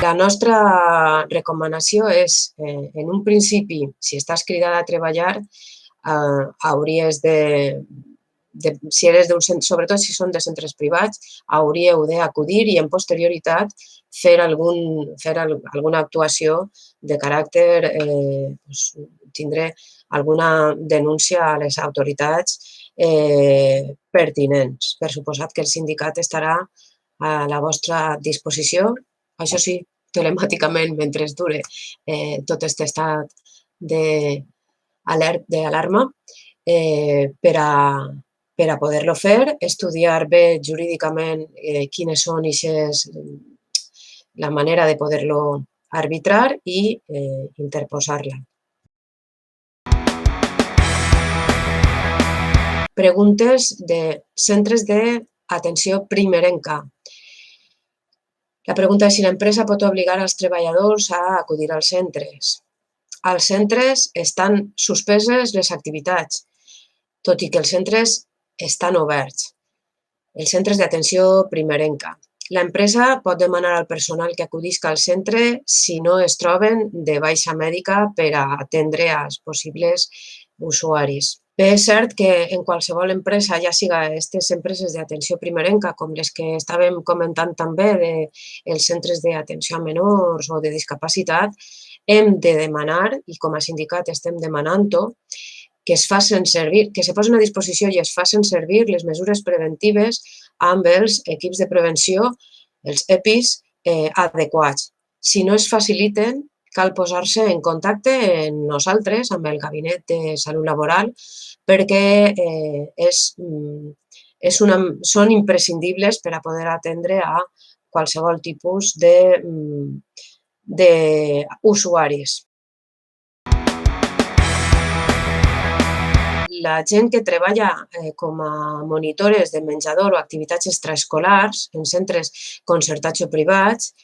La nostra recomanació és, en un principi, si estàs cridada a treballar, hauries si eres sobretot si són de centres privats, hauríeu d'acudir i en posterioritat fer alguna actuació de caràcter, tindre alguna denúncia a les autoritats pertinents. Per suposat que el sindicat estarà a la vostra disposició, això sí, telemàticament, mentre dure tot aquest estat d'alarma, per a poder-lo fer, estudiar bé jurídicament quines són la manera de poder-lo arbitrar i interposar-la. Preguntes de centres d'atenció primerenca. La pregunta és si l'empresa pot obligar els treballadors a acudir als centres. Als centres estan suspeses les activitats, tot i que els centres estan oberts. Els centres d'atenció primerenca. L'empresa pot demanar al personal que acudisca al centre si no es troben de baixa mèdica per a atendre als possibles usuaris. Bé, és cert que en qualsevol empresa, ja siga aquestes empreses d'atenció primerenca, com les que estàvem comentant també dels centres d'atenció a menors o de discapacitat, hem de demanar, i com a sindicat estem demanant-ho, que es posin a disposició i es facin servir les mesures preventives amb els equips de prevenció, els EPIs, adequats. Si no es faciliten, cal posar-se en contacte amb nosaltres, amb el Gabinet de Salut Laboral, perquè són imprescindibles per a poder atendre a qualsevol tipus d'usuaris. La gent que treballa com a monitores de menjador o activitats extraescolars en centres concertats o privats,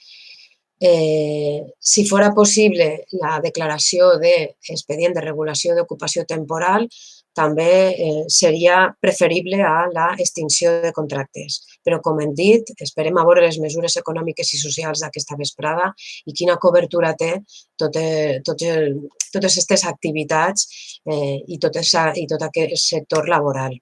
si fora possible la declaració d'expedient de regulació d'ocupació temporal, també seria preferible a l'extinció de contractes. Però, com hem dit, esperem a veure les mesures econòmiques i socials d'aquesta vesprada i quina cobertura té totes aquestes activitats i tot aquest sector laboral.